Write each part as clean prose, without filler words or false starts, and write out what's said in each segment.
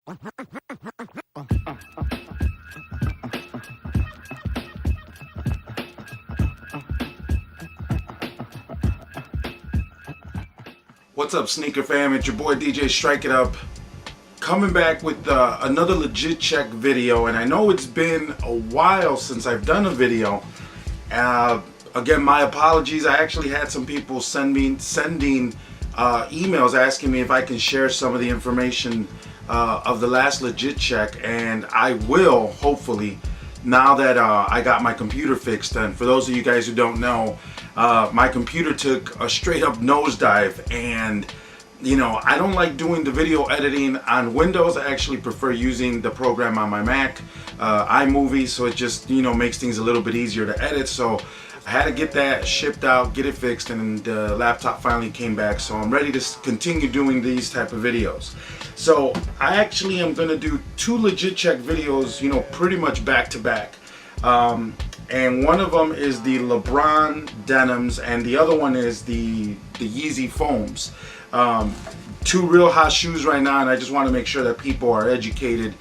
What's up, sneaker fam? It's your boy DJ Strike It Up, coming back with another legit check video. And I know it's been a while since I've done a video. Again, my apologies. I actually had some people sending emails asking me if I can share some of the information of the last legit check, and I will, hopefully, now that I got my computer fixed. And for those of you guys who don't know, my computer took a straight up nosedive, and you know, I don't like doing the video editing on Windows. I actually prefer using the program on my Mac, iMovie, so it just, you know, makes things a little bit easier to edit. So I had to get that shipped out, get it fixed, and the laptop finally came back, so I'm ready to continue doing these type of videos. So I actually am going to do two legit check videos, you know, pretty much back to back. And one of them is the Lebron Denims, and the other one is the Yeezy Foams. Two real hot shoes right now, and I just want to make sure that people are educated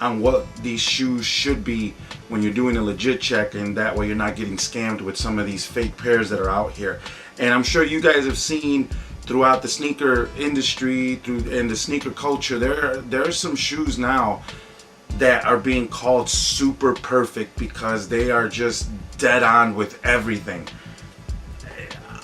on what these shoes should be when you're doing a legit check, and that way you're not getting scammed with some of these fake pairs that are out here. And I'm sure you guys have seen throughout the sneaker industry, and the sneaker culture, there are some shoes now that are being called super perfect because they are just dead on with everything.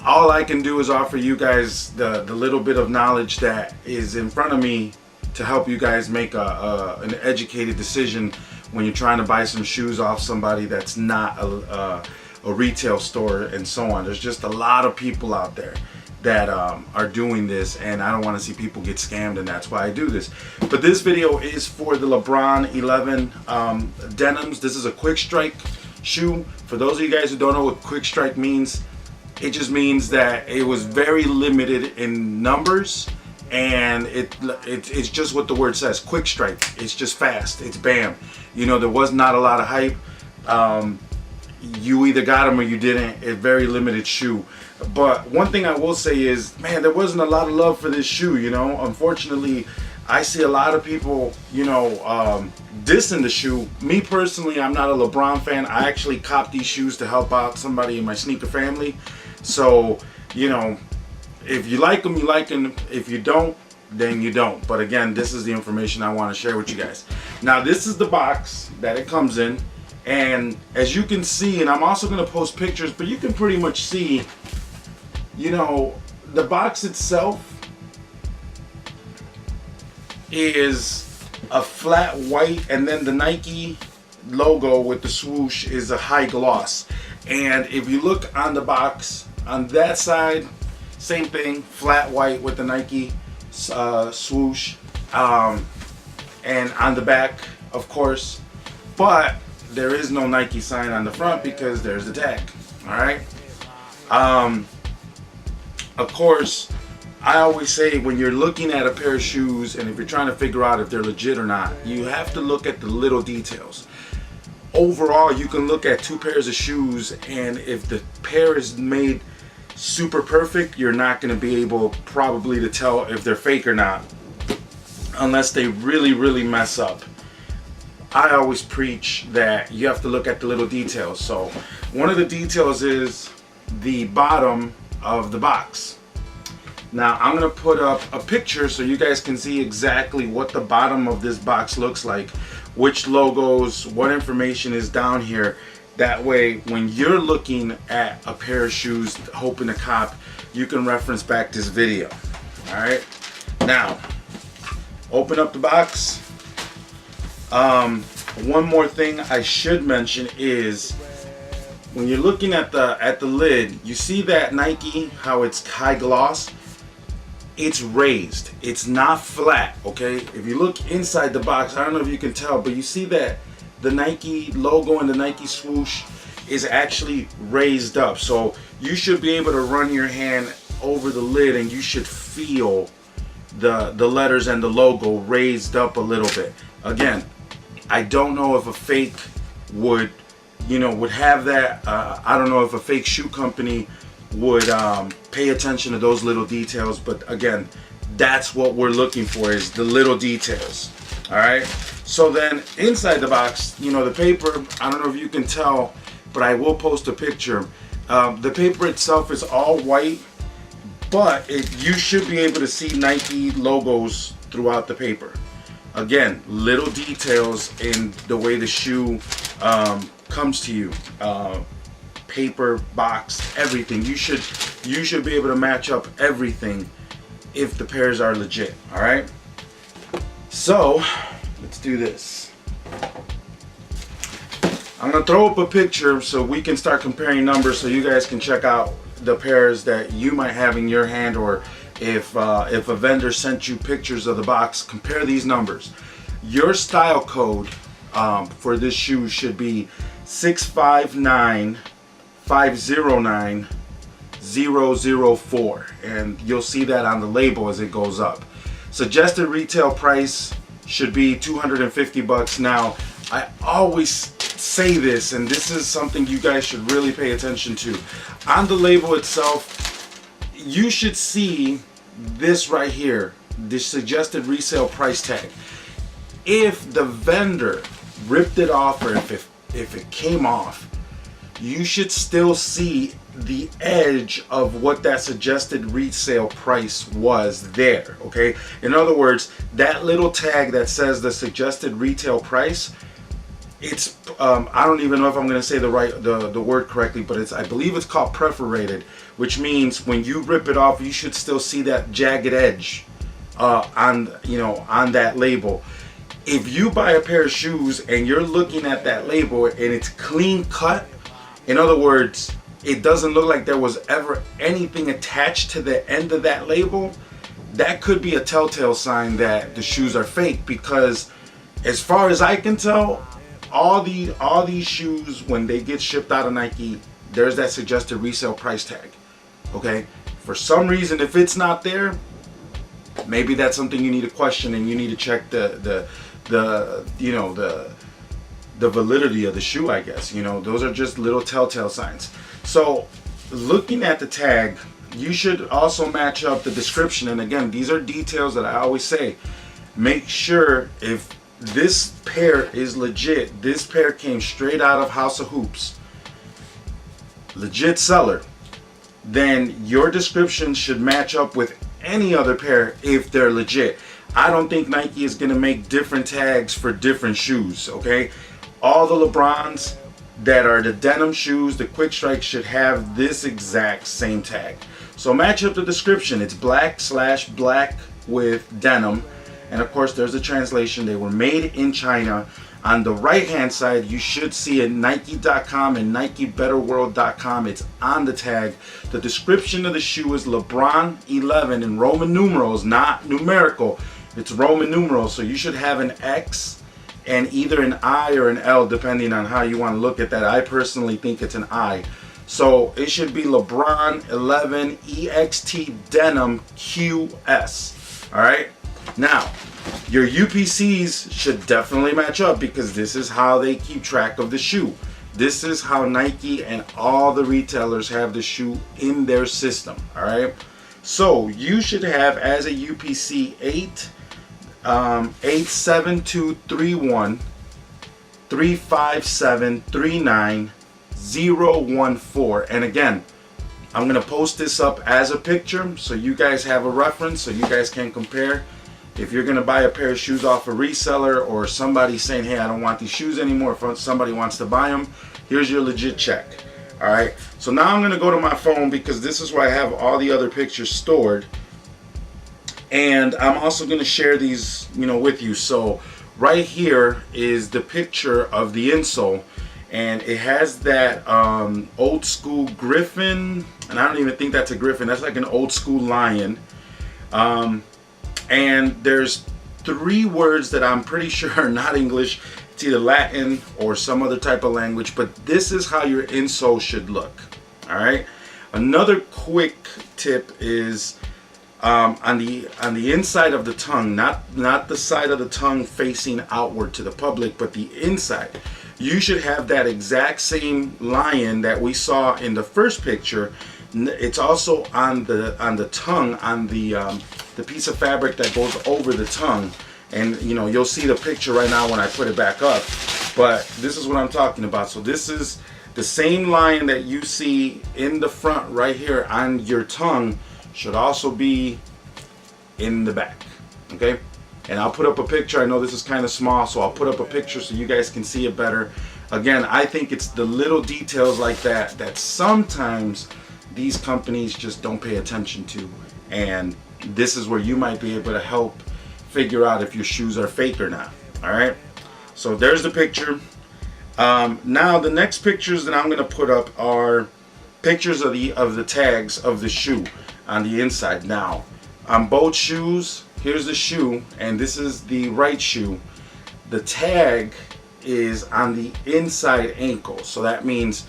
All I can do is offer you guys the little bit of knowledge that is in front of me to help you guys make an educated decision when you're trying to buy some shoes off somebody that's not a retail store and so on. There's just a lot of people out there that are doing this, and I don't want to see people get scammed, and that's why I do this. But this video is for the LeBron 11 Denims. This is a quick strike shoe. For those of you guys who don't know what quick strike means, it just means that it was very limited in numbers, and it's just what the word says, quick strike. It's just fast, it's bam. You know, there was not a lot of hype. You either got them or you didn't. A very limited shoe. But one thing I will say is, man, there wasn't a lot of love for this shoe, you know. Unfortunately, I see a lot of people, you know, dissing the shoe. Me personally, I'm not a LeBron fan. I actually copped these shoes to help out somebody in my sneaker family. So, you know, if you like them, you like them. If you don't, then you don't. But again, this is the information I want to share with you guys. Now, this is the box that it comes in. And as you can see, and I'm also going to post pictures, but you can pretty much see, you know, the box itself is a flat white, and then the Nike logo with the swoosh is a high gloss. And if you look on the box, on that side, same thing, flat white with the Nike swoosh, and on the back, of course, but there is no Nike sign on the front because there's the tag. All right. Of course, I always say when you're looking at a pair of shoes, and if you're trying to figure out if they're legit or not, you have to look at the little details. Overall, you can look at two pairs of shoes, and if the pair is made super perfect, you're not going to be able probably to tell if they're fake or not, unless they really mess up. I always preach that you have to look at the little details. So one of the details is the bottom of the box. Now I'm going to put up a picture so you guys can see exactly what the bottom of this box looks like, which logos, what information is down here. That way, when you're looking at a pair of shoes hoping to cop, you can reference back this video. All right. Now, open up the box. One more thing I should mention is when you're looking at the lid, you see that Nike, how it's high gloss. It's raised. It's not flat. Okay. If you look inside the box, I don't know if you can tell, but you see that the Nike logo and the Nike swoosh is actually raised up. So you should be able to run your hand over the lid, and you should feel the letters and the logo raised up a little bit. Again, I don't know if a fake would have that. I don't know if a fake shoe company would pay attention to those little details, but again, that's what we're looking for, is the little details. All right. So then inside the box, you know, the paper, I don't know if you can tell, but I will post a picture. The paper itself is all white, but you should be able to see Nike logos throughout the paper. Again, little details in the way the shoe comes to you. Paper, box, everything. You should be able to match up everything if the pairs are legit. All right. So let's do this. I'm gonna throw up a picture so we can start comparing numbers, so you guys can check out the pairs that you might have in your hand, or if a vendor sent you pictures of the box, compare these numbers. Your style code for this shoe should be 659509-004, and you'll see that on the label as it goes up. Suggested retail price should be $250. Now, I always say this, and this is something you guys should really pay attention to. On the label itself, you should see this right here, the suggested resale price tag. If the vendor ripped it off, or if it came off, you should still see the edge of what that suggested resale price was there. Okay, in other words, that little tag that says the suggested retail price, it's I don't even know if I'm going to say the word correctly, but it's, I believe it's called perforated, which means when you rip it off, you should still see that jagged edge on that label. If you buy a pair of shoes and you're looking at that label and it's clean cut, in other words, it doesn't look like there was ever anything attached to the end of that label, that could be a telltale sign that the shoes are fake. Because as far as I can tell, all these shoes, when they get shipped out of Nike, there's that suggested resale price tag. Okay, for some reason, if it's not there, maybe that's something you need to question, and you need to check the validity of the shoe, I guess. You know, those are just little telltale signs. So looking at the tag, you should also match up the description. And again, these are details that I always say. Make sure if this pair is legit, this pair came straight out of House of Hoops, legit seller, then your description should match up with any other pair if they're legit. I don't think Nike is going to make different tags for different shoes. Okay, all the Lebrons that are the denim shoes, the quick strike, should have this exact same tag. So match up the description. It's black/black with denim, and of course there's a translation. They were made in China. On the right hand side, you should see it, Nike.com and NikeBetterWorld.com. It's on the tag. The description of the shoe is LeBron 11 in Roman numerals, not numerical. It's Roman numerals, so you should have an X and either an I or an L, depending on how you want to look at that. I personally think it's an I. So it should be LeBron 11 EXT Denim QS. All right. Now, your UPCs should definitely match up, because this is how they keep track of the shoe. This is how Nike and all the retailers have the shoe in their system. All right. So you should have as a UPC 87231 357 39014. And again, I'm going to post this up as a picture so you guys have a reference, so you guys can compare. If you're going to buy a pair of shoes off a reseller, or somebody saying, hey, I don't want these shoes anymore, if somebody wants to buy them, here's your legit check. All right. So now I'm going to go to my phone, because this is where I have all the other pictures stored. And I'm also going to share these, with you. So right here is the picture of the insole, and it has that old school griffin, and I don't even think that's a griffin. That's like an old school lion. And there's 3 words that I'm pretty sure are not English. It's either Latin or some other type of language, but this is how your insole should look. All right. Another quick tip is on the inside of the tongue, not the side of the tongue facing outward to the public, but the inside. You should have that exact same lion that we saw in the first picture. It's also on the tongue, on the piece of fabric that goes over the tongue, And you know, you'll see the picture right now when I put it back up, but this is what I'm talking about. So this is the same line that you see in the front right here on your tongue should also be in the back, okay? And I'll put up a picture. I know this is kind of small, so I'll put up a picture so you guys can see it better. Again, I think it's the little details like that that sometimes these companies just don't pay attention to, and this is where you might be able to help figure out if your shoes are fake or not. All right, so there's the picture. Now the next pictures that I'm going to put up are pictures of the tags of the shoe on the inside. Now on both shoes, here's the shoe, and this is the right shoe. The tag is on the inside ankle, so that means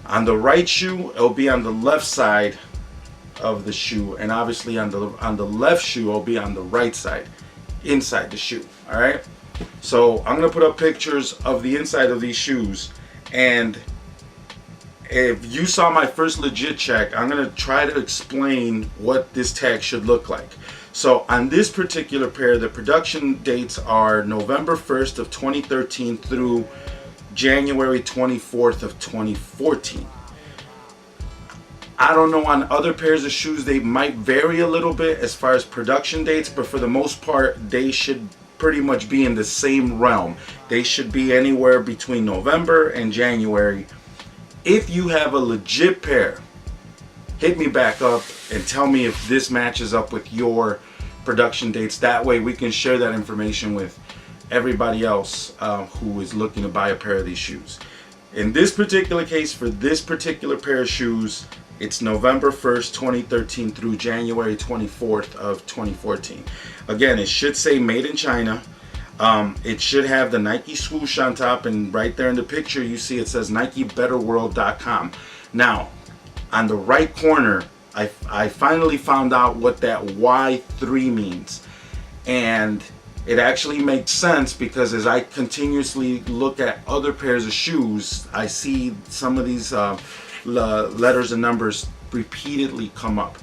on the right shoe it'll be on the left side of the shoe, and obviously on the left shoe it'll be on the right side, inside the shoe. All right, so I'm gonna put up pictures of the inside of these shoes, and if you saw my first legit check, I'm gonna try to explain what this tag should look like. So on this particular pair, the production dates are November 1st of 2013 through January 24th of 2014. I don't know, on other pairs of shoes they might vary a little bit as far as production dates, but for the most part they should pretty much be in the same realm. They should be anywhere between November and January. If you have a legit pair, hit me back up and tell me if this matches up with your production dates. That way we can share that information with everybody else who is looking to buy a pair of these shoes. In this particular case, for this particular pair of shoes, it's November 1st, 2013 through January 24th of 2014. Again, it should say made in China. It should have the Nike swoosh on top, and right there in the picture you see it says NikeBetterWorld.com. Now, on the right corner, I finally found out what that Y3 means, and it actually makes sense because as I continuously look at other pairs of shoes, I see some of these letters and numbers repeatedly come up.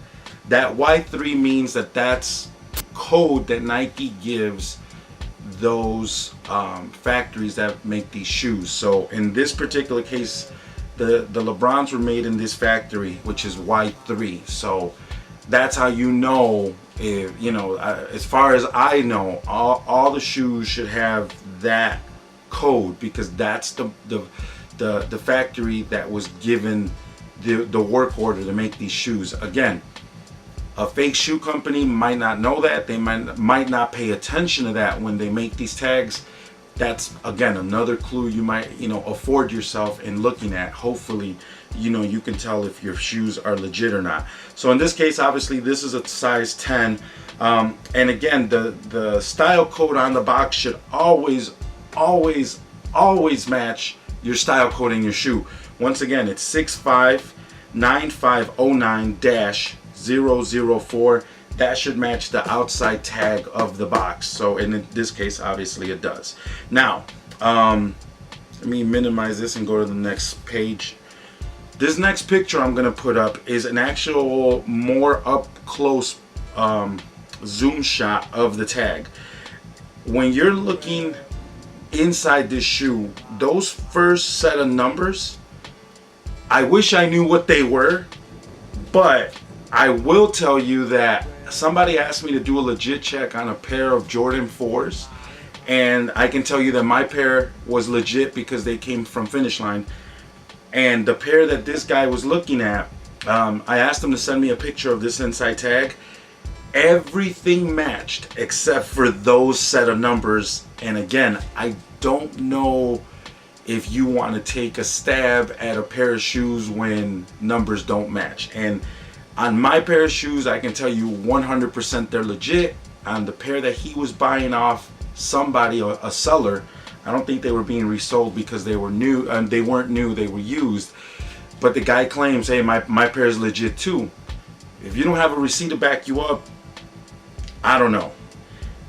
That Y3 means that that's code that Nike gives those factories that make these shoes. So in this particular case, the Lebrons were made in this factory, which is Y3. So that's how you know, if, you know, as far as I know, all the shoes should have that code, because that's the factory that was given the work order to make these shoes. Again, a fake shoe company might not know that. They might not pay attention to that when they make these tags. That's, again, another clue you might, you know, afford yourself in looking at. Hopefully, you know, you can tell if your shoes are legit or not. So in this case, obviously, this is a size 10. And again, the style code on the box should always match your style code in your shoe. Once again, it's 659509-004. That should match the outside tag of the box. So in this case, obviously it does. Now, let me minimize this and go to the next page. This next picture I'm gonna put up is an actual more up close zoom shot of the tag. When you're looking inside this shoe, those first set of numbers, I wish I knew what they were, but I will tell you that somebody asked me to do a legit check on a pair of Jordan 4s, and I can tell you that my pair was legit because they came from Finish Line. And the pair that this guy was looking at, I asked him to send me a picture of this inside tag. Everything matched except for those set of numbers. And again, I don't know if you want to take a stab at a pair of shoes when numbers don't match. And on my pair of shoes, I can tell you 100% they're legit. On the pair that he was buying off somebody, a seller, I don't think they were being resold because they were new, and they weren't new, they were used. But the guy claims, hey, my pair is legit too. If you don't have a receipt to back you up, I don't know.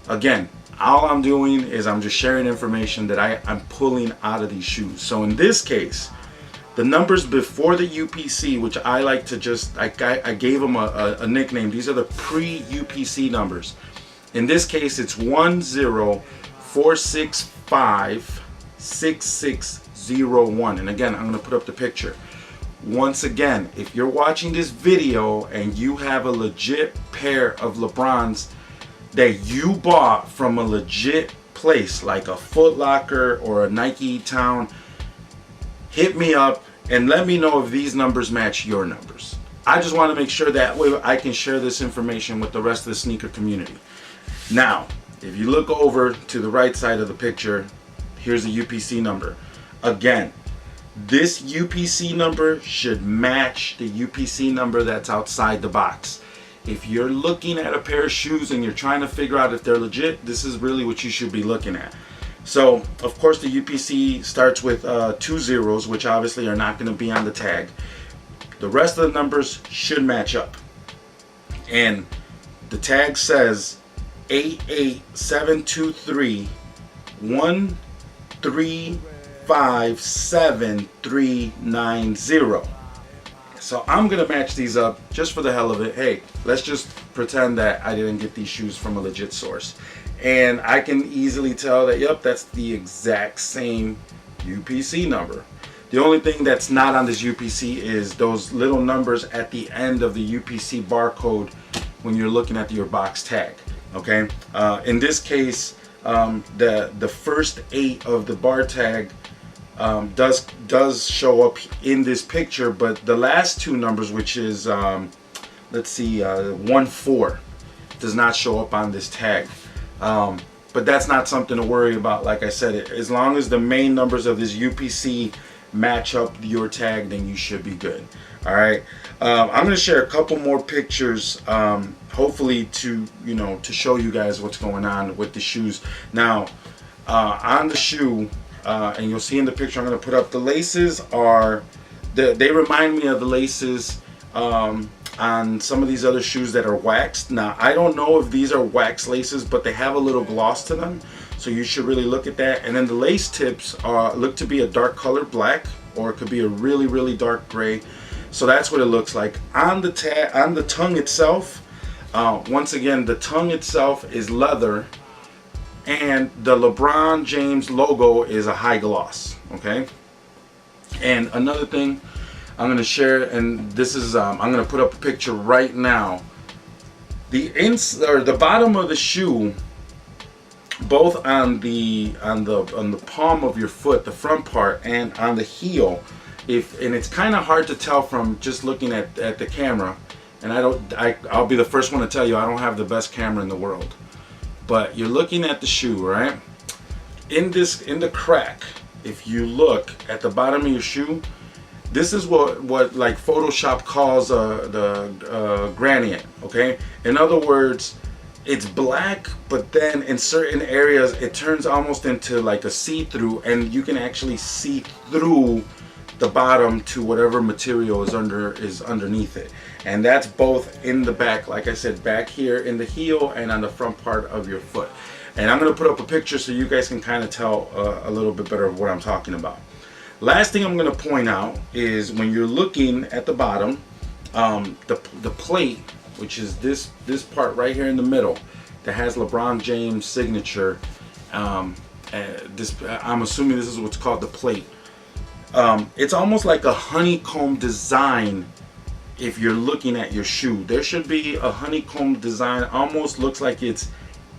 Again, all I'm doing is I'm just sharing information that I'm pulling out of these shoes. So in this case, the numbers before the UPC, which I like to just, I gave them a nickname. These are the pre-UPC numbers. In this case, it's 104656601. And again, I'm going to put up the picture. Once again, if you're watching this video and you have a legit pair of Lebrons that you bought from a legit place like a Foot Locker or a Nike Town, hit me up and let me know if these numbers match your numbers. I just want to make sure that way I can share this information with the rest of the sneaker community. Now, if you look over to the right side of the picture, here's the UPC number. Again, this UPC number should match the UPC number that's outside the box. If you're looking at a pair of shoes and you're trying to figure out if they're legit, this is really what you should be looking at. So, of course, the UPC starts with 2 zeros, which obviously are not going to be on the tag. The rest of the numbers should match up. And the tag says 88723135730. So I'm gonna match these up just for the hell of it. Hey, let's just pretend that I didn't get these shoes from a legit source, and I can easily tell that, yep, that's the exact same UPC number. The only thing that's not on this UPC is those little numbers at the end of the UPC barcode when you're looking at your box tag. Okay, in this case, the first 8 of the bar tag does show up in this picture, but the last 2 numbers, which is let's see, 14, does not show up on this tag. But that's not something to worry about. Like I said, as long as the main numbers of this UPC match up your tag, then you should be good. All right, I'm going to share a couple more pictures, hopefully to show you guys what's going on with the shoes. Now, on the shoe, and you'll see in the picture I'm going to put up, the laces are, they remind me of the laces on some of these other shoes that are waxed. Now, I don't know if these are wax laces, but they have a little gloss to them, so you should really look at that. And then the lace tips look to be a dark color black, or it could be a really, really dark gray. So that's what it looks like. On the tongue itself, once again, the tongue itself is leather, and the LeBron James logo is a high gloss. Okay. And another thing I'm going to share, and this is I'm going to put up a picture right now. The bottom of the shoe, both on the palm of your foot, the front part, and on the heel, and it's kind of hard to tell from just looking at the camera, and I'll be the first one to tell you I don't have the best camera in the world, but you're looking at the shoe, right? In the crack, if you look at the bottom of your shoe, this is what like Photoshop calls the gradient. Okay, in other words, it's black, but then in certain areas it turns almost into like a see-through, and you can actually see through the bottom to whatever material is underneath it. And that's both in the back, like I said, back here in the heel and on the front part of your foot. And I'm going to put up a picture so you guys can kind of tell a little bit better of what I'm talking about. Last thing I'm going to point out is when you're looking at the bottom, the plate, which is this part right here in the middle that has LeBron James signature. I'm assuming this is what's called the plate. It's almost like a honeycomb design. If you're looking at your shoe, there should be a honeycomb design. Almost looks like it's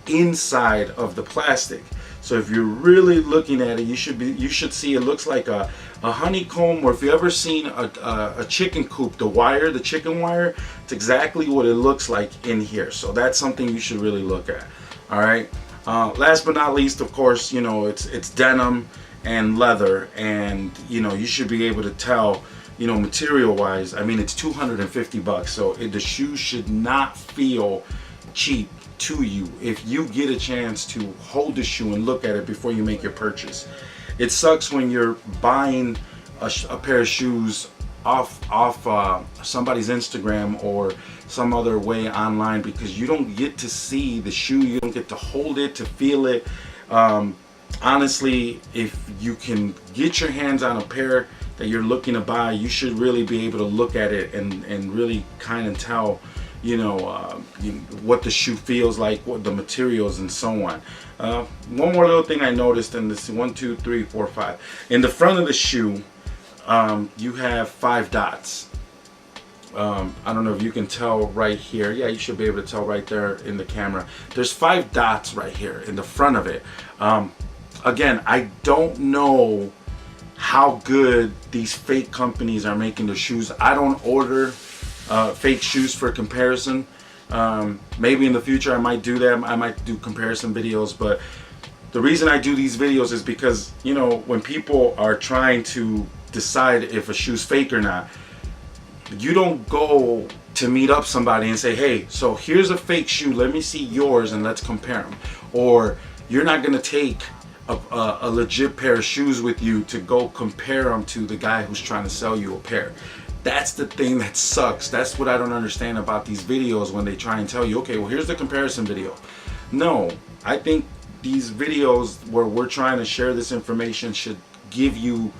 inside of the plastic. So if you're really looking at it, you should see it looks like a honeycomb. Or if you ever seen a chicken coop, the chicken wire, it's exactly what it looks like in here. So that's something you should really look at. All right. Last but not least, of course, it's denim and leather, and you should be able to tell, material wise. I mean, it's $250, so the shoe should not feel cheap to you if you get a chance to hold the shoe and look at it before you make your purchase. It sucks when you're buying a pair of shoes off somebody's Instagram or some other way online, because you don't get to see the shoe, you don't get to hold it, to feel it. Honestly, if you can get your hands on a pair that you're looking to buy, you should really be able to look at it and really kind of tell what the shoe feels like, what the materials, and so on. One more little thing I noticed in this: 1, 2, 3, 4, 5. In the front of the shoe, you have 5 dots. I don't know if you can tell right here. Yeah, you should be able to tell right there in the camera. There's 5 dots right here in the front of it. Again, I don't know how good these fake companies are making their shoes. I don't order fake shoes for comparison. Maybe in the future I might do that. I might do comparison videos, but the reason I do these videos is because, when people are trying to decide if a shoe's fake or not, you don't go to meet up somebody and say, hey, so here's a fake shoe, let me see yours and let's compare them. Or you're not going to take a legit pair of shoes with you to go compare them to the guy who's trying to sell you a pair. That's the thing that sucks. That's what I don't understand about these videos, when they try and tell you, okay, well, here's the comparison video. No, I think these videos where we're trying to share this information should give you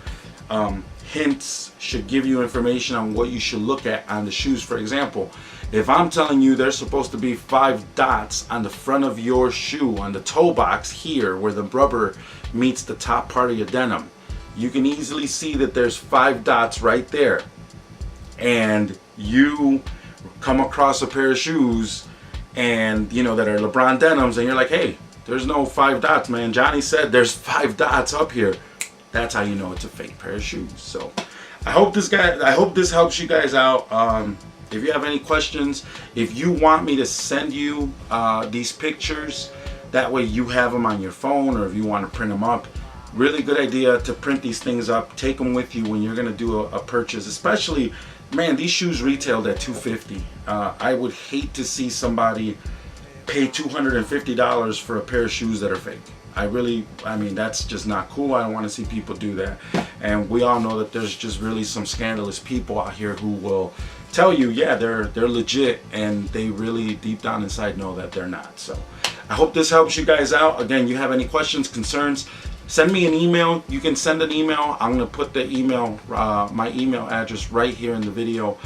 hints, should give you information on what you should look at on the shoes. For example, if I'm telling you there's supposed to be 5 dots on the front of your shoe, on the toe box here where the rubber meets the top part of your denim, you can easily see that there's 5 dots right there. And you come across a pair of shoes and that are Lebron Denims, and you're like, hey, there's no 5 dots, man. Johnny said there's 5 dots up here. That's how you know it's a fake pair of shoes. So I hope this helps you guys out. If you have any questions, if you want me to send you these pictures, that way you have them on your phone, or if you want to print them up, really good idea to print these things up, take them with you when you're going to do a purchase. Especially, man, these shoes retailed at $250. I would hate to see somebody pay $250 for a pair of shoes that are fake. I mean, that's just not cool. I don't want to see people do that. And we all know that there's just really some scandalous people out here who will tell you, yeah, they're legit, and they really deep down inside know that they're not. So I hope this helps you guys out. Again, you have any questions, concerns, send me an email. You can send an email. I'm going to put the email, my email address right here in the video.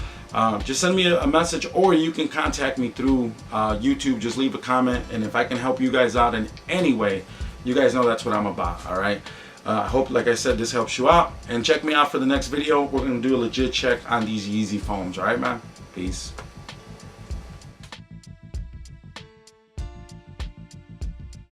Just send me a message, or you can contact me through YouTube. Just leave a comment, and if I can help you guys out in any way, you guys know that's what I'm about. All right. I hope, like I said, this helps you out, and check me out for the next video. We're going to do a legit check on these Yeezy foams. All right, man. Peace.